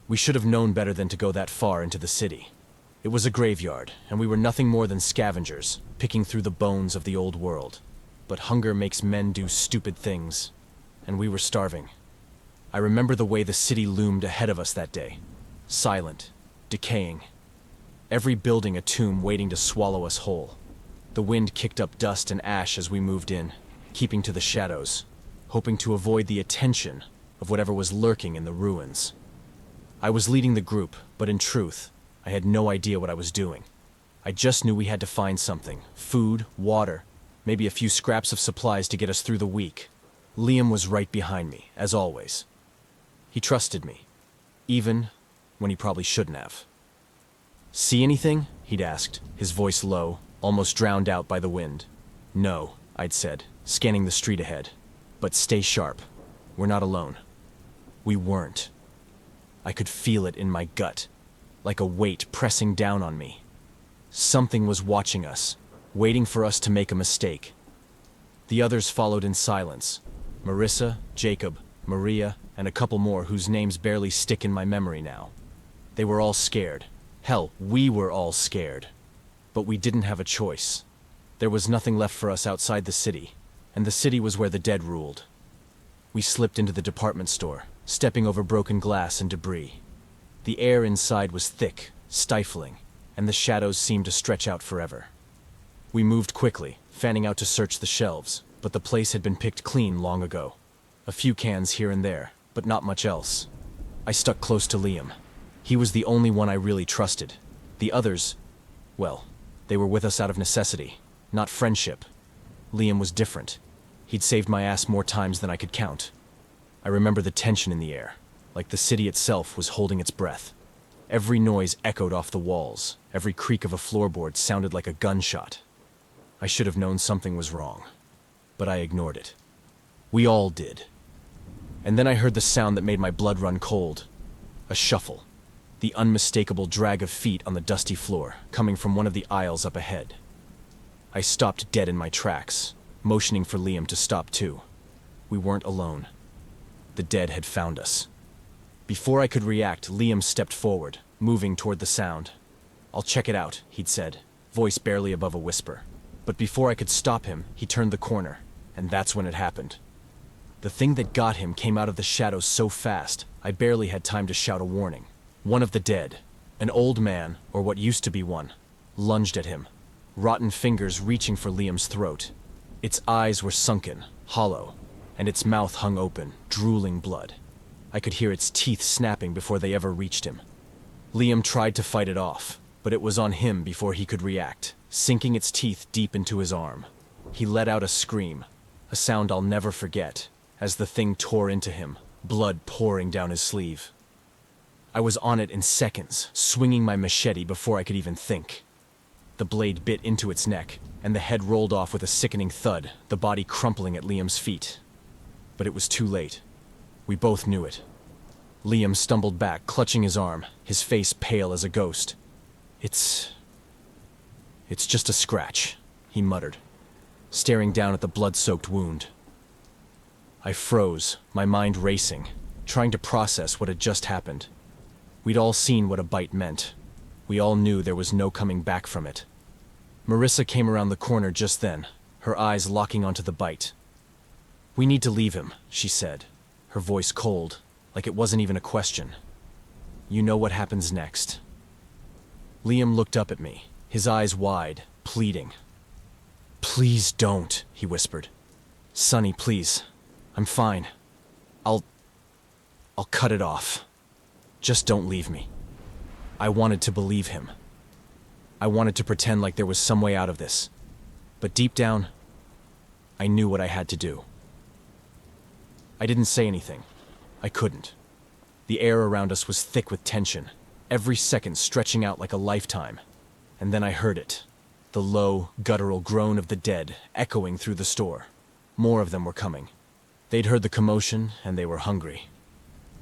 We should have known better than to go that far into the city. It was a graveyard, and we were nothing more than scavengers, picking through the bones of the old world. But hunger makes men do stupid things, and we were starving. I remember the way the city loomed ahead of us that day. Silent, decaying. Every building a tomb waiting to swallow us whole. The wind kicked up dust and ash as we moved in, keeping to the shadows, hoping to avoid the attention of whatever was lurking in the ruins. I was leading the group, but in truth, I had no idea what I was doing. I just knew we had to find something, food, water, maybe a few scraps of supplies to get us through the week. Liam was right behind me, as always. He trusted me, even when he probably shouldn't have. "See anything?" he'd asked, his voice low, almost drowned out by the wind. "No," I'd said, scanning the street ahead. "But stay sharp. We're not alone." We weren't. I could feel it in my gut, like a weight pressing down on me. Something was watching us, waiting for us to make a mistake. The others followed in silence. Marissa, Jacob, Maria, and a couple more whose names barely stick in my memory now. They were all scared. Hell, we were all scared. But we didn't have a choice. There was nothing left for us outside the city, and the city was where the dead ruled. We slipped into the department store, stepping over broken glass and debris. The air inside was thick, stifling, and the shadows seemed to stretch out forever. We moved quickly, fanning out to search the shelves, but the place had been picked clean long ago. A few cans here and there, but not much else. I stuck close to Liam. He was the only one I really trusted. The others, well, they were with us out of necessity, not friendship. Liam was different. He'd saved my ass more times than I could count. I remember the tension in the air, like the city itself was holding its breath. Every noise echoed off the walls. Every creak of a floorboard sounded like a gunshot. I should have known something was wrong, but I ignored it. We all did. And then I heard the sound that made my blood run cold. A shuffle. The unmistakable drag of feet on the dusty floor, coming from one of the aisles up ahead. I stopped dead in my tracks, motioning for Liam to stop too. We weren't alone. The dead had found us. Before I could react, Liam stepped forward, moving toward the sound. "I'll check it out," he'd said, voice barely above a whisper. But before I could stop him, he turned the corner, and that's when it happened. The thing that got him came out of the shadows so fast, I barely had time to shout a warning. One of the dead, an old man, or what used to be one, lunged at him, rotten fingers reaching for Liam's throat. Its eyes were sunken, hollow, and its mouth hung open, drooling blood. I could hear its teeth snapping before they ever reached him. Liam tried to fight it off, but it was on him before he could react, sinking its teeth deep into his arm. He let out a scream, a sound I'll never forget, as the thing tore into him, blood pouring down his sleeve. I was on it in seconds, swinging my machete before I could even think. The blade bit into its neck, and the head rolled off with a sickening thud, the body crumpling at Liam's feet. But it was too late. We both knew it. Liam stumbled back, clutching his arm, his face pale as a ghost. It's just a scratch," he muttered, staring down at the blood-soaked wound. I froze, my mind racing, trying to process what had just happened. We'd all seen what a bite meant. We all knew there was no coming back from it. Marissa came around the corner just then, her eyes locking onto the bite. "We need to leave him," she said, her voice cold, like it wasn't even a question. "You know what happens next." Liam looked up at me, his eyes wide, pleading. "Please don't," he whispered. "Sonny, please. I'm fine. I'll cut it off. Just don't leave me." I wanted to believe him. I wanted to pretend like there was some way out of this. But deep down, I knew what I had to do. I didn't say anything. I couldn't. The air around us was thick with tension, every second stretching out like a lifetime. And then I heard it, the low, guttural groan of the dead echoing through the store. More of them were coming. They'd heard the commotion, and they were hungry.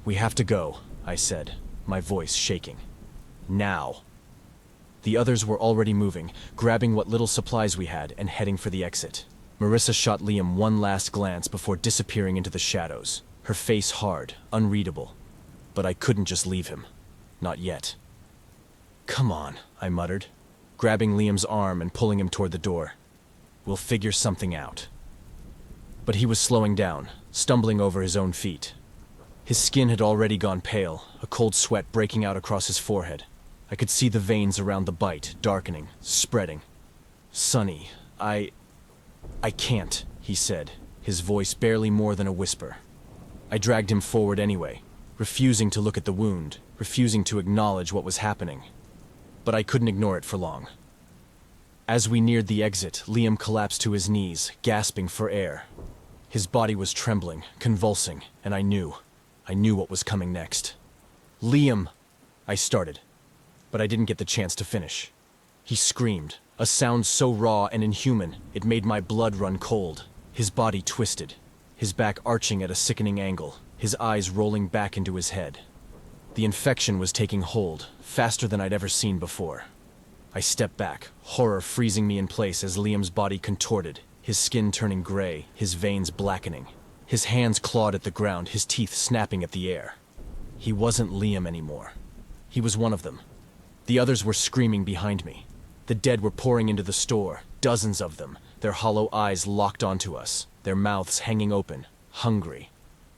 "We have to go," I said, my voice shaking. "Now." The others were already moving, grabbing what little supplies we had and heading for the exit. Marissa shot Liam one last glance before disappearing into the shadows, her face hard, unreadable. But I couldn't just leave him. Not yet. "Come on," I muttered, grabbing Liam's arm and pulling him toward the door. "We'll figure something out." But he was slowing down, stumbling over his own feet. His skin had already gone pale, a cold sweat breaking out across his forehead. I could see the veins around the bite, darkening, spreading. "Sonny, I can't," he said, his voice barely more than a whisper. I dragged him forward anyway, refusing to look at the wound, refusing to acknowledge what was happening. But I couldn't ignore it for long. As we neared the exit, Liam collapsed to his knees, gasping for air. His body was trembling, convulsing, and I knew what was coming next. "Liam!" I started, but I didn't get the chance to finish. He screamed, a sound so raw and inhuman, it made my blood run cold. His body twisted, his back arching at a sickening angle, his eyes rolling back into his head. The infection was taking hold, faster than I'd ever seen before. I stepped back, horror freezing me in place as Liam's body contorted, his skin turning gray, his veins blackening. His hands clawed at the ground, his teeth snapping at the air. He wasn't Liam anymore. He was one of them. The others were screaming behind me. The dead were pouring into the store, dozens of them, their hollow eyes locked onto us, their mouths hanging open, hungry.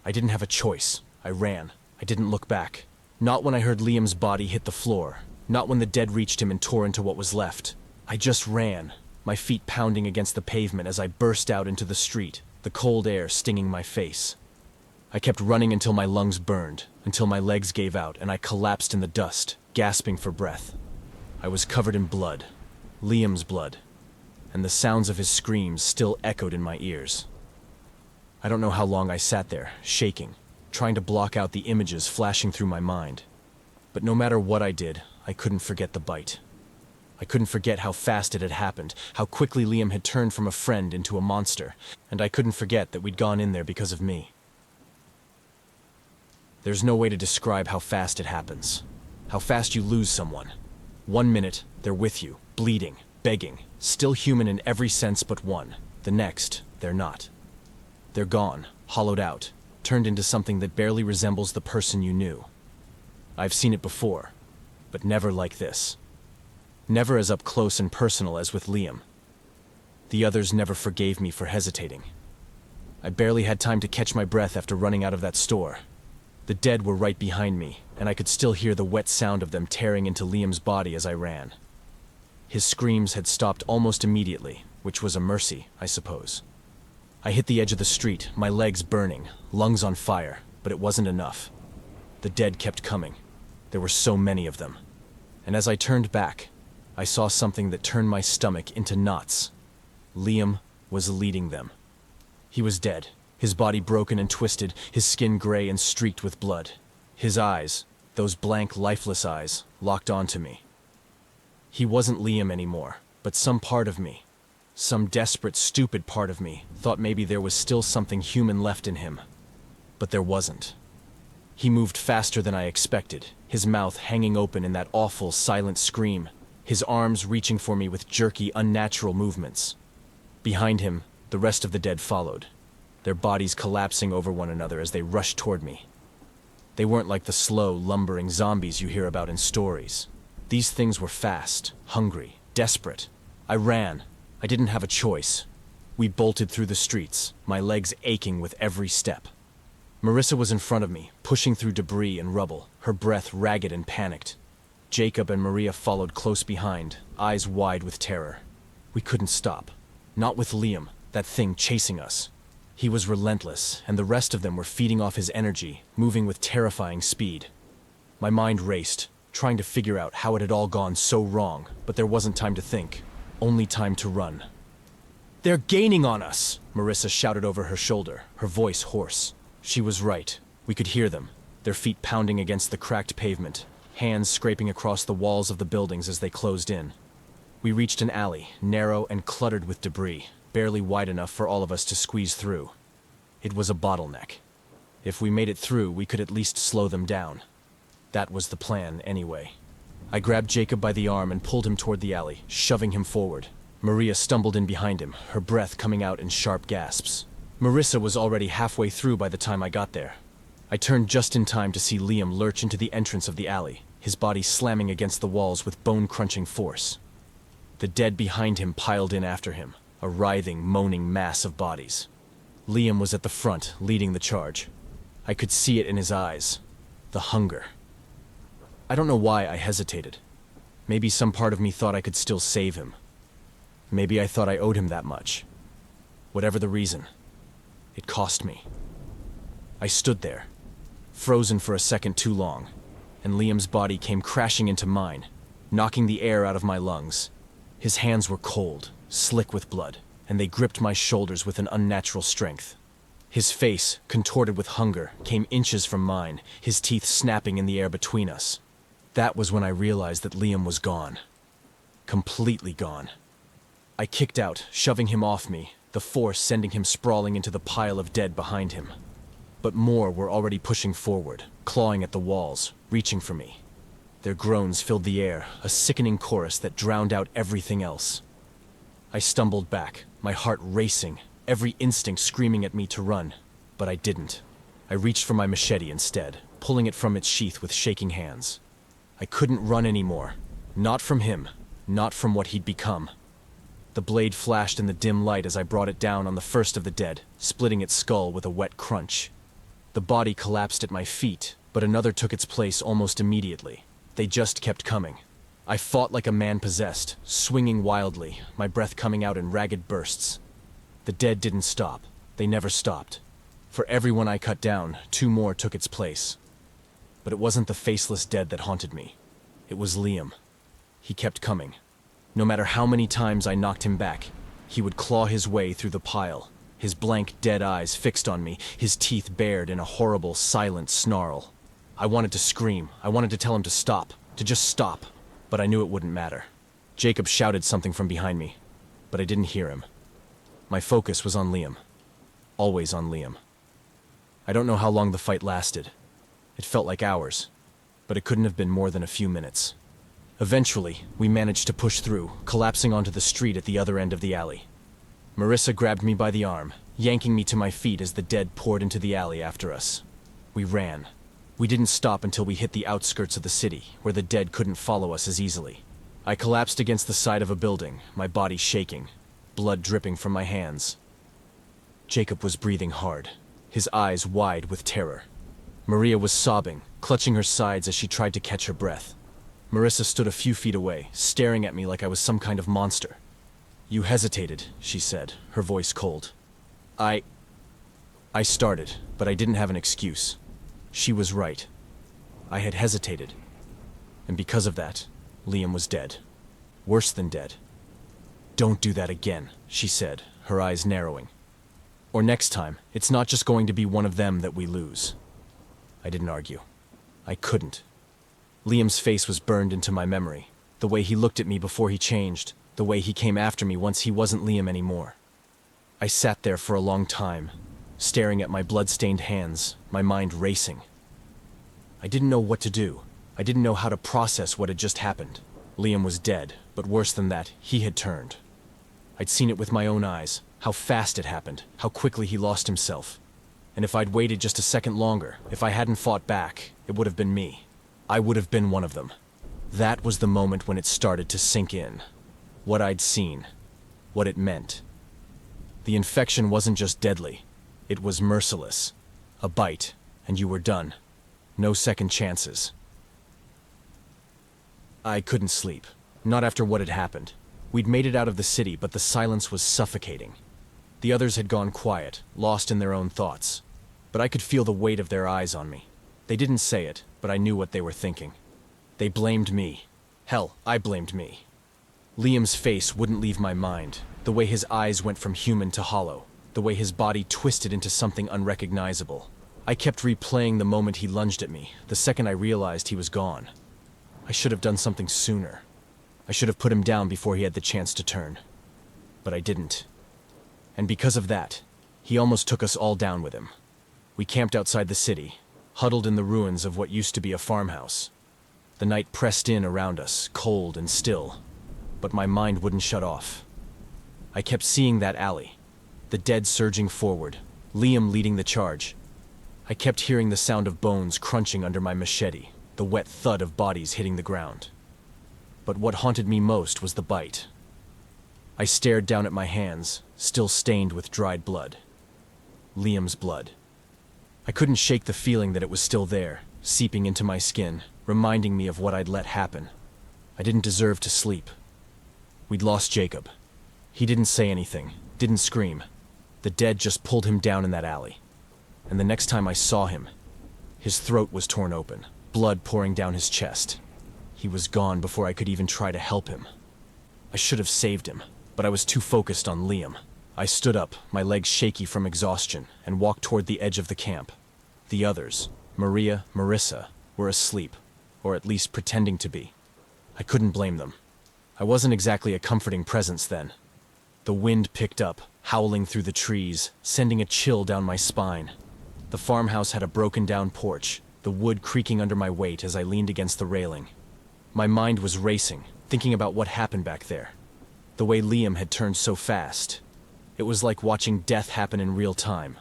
I didn't have a choice. I ran. I didn't look back. Not when I heard Liam's body hit the floor. Not when the dead reached him and tore into what was left. I just ran, my feet pounding against the pavement as I burst out into the street, the cold air stinging my face. I kept running until my lungs burned, until my legs gave out and I collapsed in the dust, gasping for breath. I was covered in blood, Liam's blood, and the sounds of his screams still echoed in my ears. I don't know how long I sat there, shaking, trying to block out the images flashing through my mind. But no matter what I did, I couldn't forget the bite. I couldn't forget how fast it had happened, how quickly Liam had turned from a friend into a monster, and I couldn't forget that we'd gone in there because of me. There's no way to describe how fast it happens, how fast you lose someone. 1 minute, they're with you, bleeding, begging, still human in every sense but one. The next, they're not. They're gone, hollowed out, turned into something that barely resembles the person you knew. I've seen it before, but never like this. Never as up close and personal as with Liam. The others never forgave me for hesitating. I barely had time to catch my breath after running out of that store. The dead were right behind me, and I could still hear the wet sound of them tearing into Liam's body as I ran. His screams had stopped almost immediately, which was a mercy, I suppose. I hit the edge of the street, my legs burning, lungs on fire, but it wasn't enough. The dead kept coming. There were so many of them. And as I turned back, I saw something that turned my stomach into knots. Liam was leading them. He was dead, his body broken and twisted, his skin gray and streaked with blood. His eyes, those blank, lifeless eyes, locked onto me. He wasn't Liam anymore, but some part of me, some desperate, stupid part of me, thought maybe there was still something human left in him. But there wasn't. He moved faster than I expected, his mouth hanging open in that awful, silent scream, his arms reaching for me with jerky, unnatural movements. Behind him, the rest of the dead followed, their bodies collapsing over one another as they rushed toward me. They weren't like the slow, lumbering zombies you hear about in stories. These things were fast, hungry, desperate. I ran. I didn't have a choice. We bolted through the streets, my legs aching with every step. Marissa was in front of me, pushing through debris and rubble, her breath ragged and panicked. Jacob and Maria followed close behind, eyes wide with terror. We couldn't stop. Not with Liam, that thing chasing us. He was relentless, and the rest of them were feeding off his energy, moving with terrifying speed. My mind raced, trying to figure out how it had all gone so wrong, but there wasn't time to think, only time to run. "They're gaining on us!" Marissa shouted over her shoulder, her voice hoarse. She was right. We could hear them, their feet pounding against the cracked pavement, hands scraping across the walls of the buildings as they closed in. We reached an alley, narrow and cluttered with debris, barely wide enough for all of us to squeeze through. It was a bottleneck. If we made it through, we could at least slow them down. That was the plan, anyway. I grabbed Jacob by the arm and pulled him toward the alley, shoving him forward. Maria stumbled in behind him, her breath coming out in sharp gasps. Marissa was already halfway through by the time I got there. I turned just in time to see Liam lurch into the entrance of the alley, his body slamming against the walls with bone-crunching force. The dead behind him piled in after him, a writhing, moaning mass of bodies. Liam was at the front, leading the charge. I could see it in his eyes. The hunger. I don't know why I hesitated. Maybe some part of me thought I could still save him. Maybe I thought I owed him that much. Whatever the reason, it cost me. I stood there, frozen for a second too long, and Liam's body came crashing into mine, knocking the air out of my lungs. His hands were cold, slick with blood, and they gripped my shoulders with an unnatural strength. His face, contorted with hunger, came inches from mine, his teeth snapping in the air between us. That was when I realized that Liam was gone. Completely gone. I kicked out, shoving him off me, the force sending him sprawling into the pile of dead behind him. But more were already pushing forward, clawing at the walls, reaching for me. Their groans filled the air, a sickening chorus that drowned out everything else. I stumbled back, my heart racing, every instinct screaming at me to run, but I didn't. I reached for my machete instead, pulling it from its sheath with shaking hands. I couldn't run anymore. Not from him, not from what he'd become. The blade flashed in the dim light as I brought it down on the first of the dead, splitting its skull with a wet crunch. The body collapsed at my feet, but another took its place almost immediately. They just kept coming. I fought like a man possessed, swinging wildly, my breath coming out in ragged bursts. The dead didn't stop. They never stopped. For everyone I cut down, 2 more took its place. But it wasn't the faceless dead that haunted me. It was Liam. He kept coming. No matter how many times I knocked him back, he would claw his way through the pile, his blank, dead eyes fixed on me, his teeth bared in a horrible, silent snarl. I wanted to scream. I wanted to tell him to stop, to just stop, but I knew it wouldn't matter. Jacob shouted something from behind me, but I didn't hear him. My focus was on Liam. Always on Liam. I don't know how long the fight lasted. It felt like hours, but it couldn't have been more than a few minutes. Eventually, we managed to push through, collapsing onto the street at the other end of the alley. Marissa grabbed me by the arm, yanking me to my feet as the dead poured into the alley after us. We ran. We didn't stop until we hit the outskirts of the city, where the dead couldn't follow us as easily. I collapsed against the side of a building, my body shaking, blood dripping from my hands. Jacob was breathing hard, his eyes wide with terror. Maria was sobbing, clutching her sides as she tried to catch her breath. Marissa stood a few feet away, staring at me like I was some kind of monster. "You hesitated," she said, her voice cold. I started, but I didn't have an excuse. She was right. I had hesitated. And because of that, Liam was dead. Worse than dead. "Don't do that again," she said, her eyes narrowing. "Or next time, it's not just going to be one of them that we lose." I didn't argue. I couldn't. Liam's face was burned into my memory, the way he looked at me before he changed, the way he came after me once he wasn't Liam anymore. I sat there for a long time, staring at my blood-stained hands, my mind racing. I didn't know what to do. I didn't know how to process what had just happened. Liam was dead, but worse than that, he had turned. I'd seen it with my own eyes, how fast it happened, how quickly he lost himself. And if I'd waited just a second longer, if I hadn't fought back, it would have been me. I would have been one of them. That was the moment when it started to sink in. What I'd seen. What it meant. The infection wasn't just deadly. It was merciless. A bite, and you were done. No second chances. I couldn't sleep. Not after what had happened. We'd made it out of the city, but the silence was suffocating. The others had gone quiet, lost in their own thoughts. But I could feel the weight of their eyes on me. They didn't say it, but I knew what they were thinking. They blamed me. Hell, I blamed me. Liam's face wouldn't leave my mind, the way his eyes went from human to hollow, the way his body twisted into something unrecognizable. I kept replaying the moment he lunged at me, the second I realized he was gone. I should have done something sooner. I should have put him down before he had the chance to turn. But I didn't. And because of that, he almost took us all down with him. We camped outside the city, huddled in the ruins of what used to be a farmhouse. The night pressed in around us, cold and still, but my mind wouldn't shut off. I kept seeing that alley, the dead surging forward, Liam leading the charge. I kept hearing the sound of bones crunching under my machete, the wet thud of bodies hitting the ground. But what haunted me most was the bite. I stared down at my hands, still stained with dried blood. Liam's blood. I couldn't shake the feeling that it was still there, seeping into my skin, reminding me of what I'd let happen. I didn't deserve to sleep. We'd lost Jacob. He didn't say anything, didn't scream. The dead just pulled him down in that alley. And the next time I saw him, his throat was torn open, blood pouring down his chest. He was gone before I could even try to help him. I should have saved him, but I was too focused on Liam. I stood up, my legs shaky from exhaustion, and walked toward the edge of the camp. The others, Maria, Marissa, were asleep, or at least pretending to be. I couldn't blame them. I wasn't exactly a comforting presence then. The wind picked up, howling through the trees, sending a chill down my spine. The farmhouse had a broken-down porch, the wood creaking under my weight as I leaned against the railing. My mind was racing, thinking about what happened back there. The way Liam had turned so fast. It was like watching death happen in real time,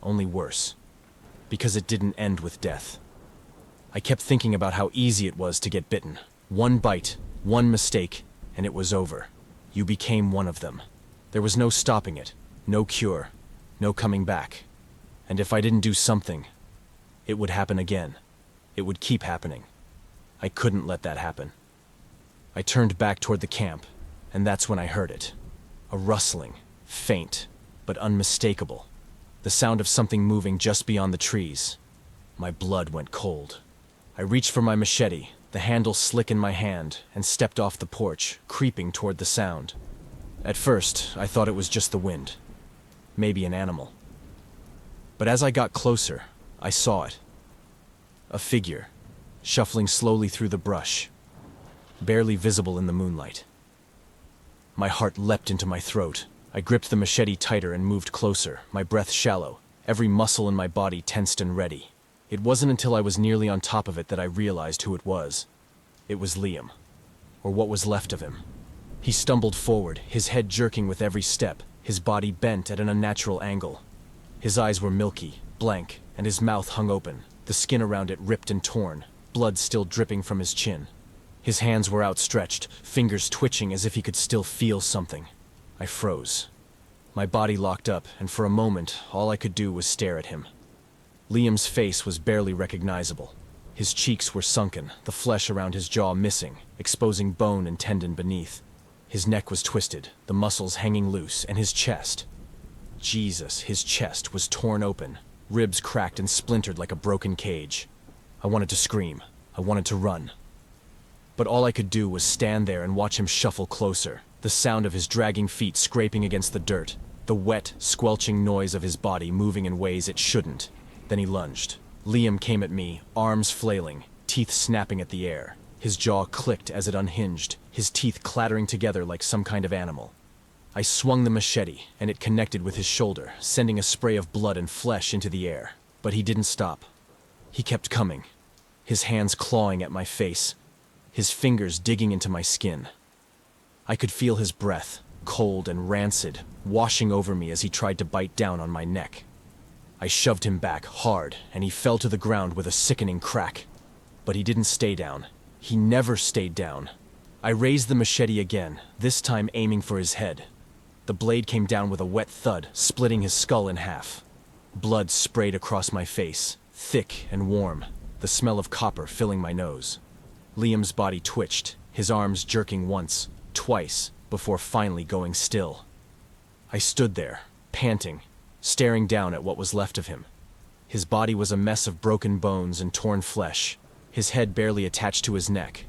only worse. Because it didn't end with death. I kept thinking about how easy it was to get bitten. One bite, one mistake, and it was over. You became one of them. There was no stopping it, no cure, no coming back. And if I didn't do something, it would happen again. It would keep happening. I couldn't let that happen. I turned back toward the camp, and that's when I heard it. A rustling, faint, but unmistakable. The sound of something moving just beyond the trees. My blood went cold. I reached for my machete, the handle slick in my hand, and stepped off the porch, creeping toward the sound. At first, I thought it was just the wind. Maybe an animal. But as I got closer, I saw it. A figure, shuffling slowly through the brush, barely visible in the moonlight. My heart leapt into my throat. I gripped the machete tighter and moved closer, my breath shallow, every muscle in my body tensed and ready. It wasn't until I was nearly on top of it that I realized who it was. It was Liam, or what was left of him. He stumbled forward, his head jerking with every step, his body bent at an unnatural angle. His eyes were milky, blank, and his mouth hung open, the skin around it ripped and torn, blood still dripping from his chin. His hands were outstretched, fingers twitching as if he could still feel something. I froze. My body locked up, and for a moment, all I could do was stare at him. Liam's face was barely recognizable. His cheeks were sunken, the flesh around his jaw missing, exposing bone and tendon beneath. His neck was twisted, the muscles hanging loose, and his chest. Jesus, his chest was torn open, ribs cracked and splintered like a broken cage. I wanted to scream. I wanted to run. But all I could do was stand there and watch him shuffle closer, the sound of his dragging feet scraping against the dirt, the wet, squelching noise of his body moving in ways it shouldn't. Then he lunged. Liam came at me, arms flailing, teeth snapping at the air. His jaw clicked as it unhinged, his teeth clattering together like some kind of animal. I swung the machete, and it connected with his shoulder, sending a spray of blood and flesh into the air. But he didn't stop. He kept coming, his hands clawing at my face, his fingers digging into my skin. I could feel his breath, cold and rancid, washing over me as he tried to bite down on my neck. I shoved him back hard, and he fell to the ground with a sickening crack. But he didn't stay down. He never stayed down. I raised the machete again, this time aiming for his head. The blade came down with a wet thud, splitting his skull in half. Blood sprayed across my face, thick and warm, the smell of copper filling my nose. Liam's body twitched, his arms jerking once, twice, before finally going still. I stood there, panting, staring down at what was left of him. His body was a mess of broken bones and torn flesh, his head barely attached to his neck.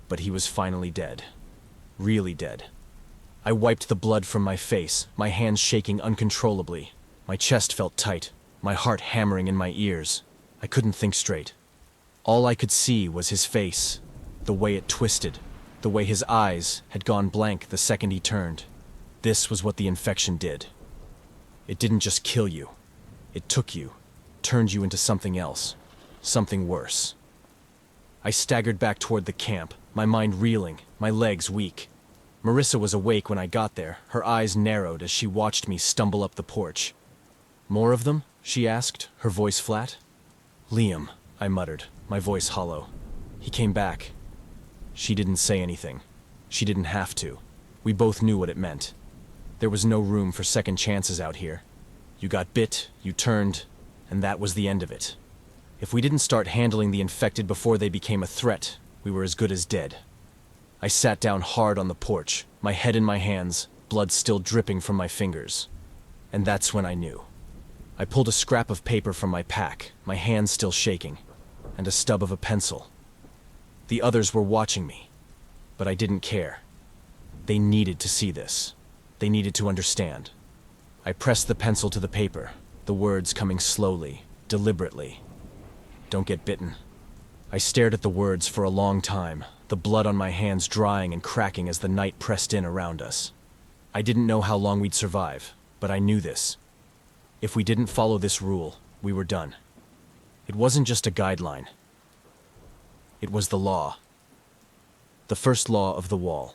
But he was finally dead. Really dead. I wiped the blood from my face, my hands shaking uncontrollably. My chest felt tight, my heart hammering in my ears. I couldn't think straight. All I could see was his face, the way it twisted, the way his eyes had gone blank the second he turned. This was what the infection did. It didn't just kill you. It took you, turned you into something else, something worse. I staggered back toward the camp, my mind reeling, my legs weak. Marissa was awake when I got there, her eyes narrowed as she watched me stumble up the porch. "More of them?" she asked, her voice flat. "Liam," I muttered, my voice hollow. He came back. She didn't say anything. She didn't have to. We both knew what it meant. There was no room for second chances out here. You got bit, you turned, and that was the end of it. If we didn't start handling the infected before they became a threat, we were as good as dead. I sat down hard on the porch, my head in my hands, blood still dripping from my fingers. And that's when I knew. I pulled a scrap of paper from my pack, my hands still shaking, and a stub of a pencil. The others were watching me, but I didn't care. They needed to see this. They needed to understand. I pressed the pencil to the paper, the words coming slowly, deliberately. Don't get bitten. I stared at the words for a long time, the blood on my hands drying and cracking as the night pressed in around us. I didn't know how long we'd survive, but I knew this. If we didn't follow this rule, we were done. It wasn't just a guideline. It was the law. The first law of the wall.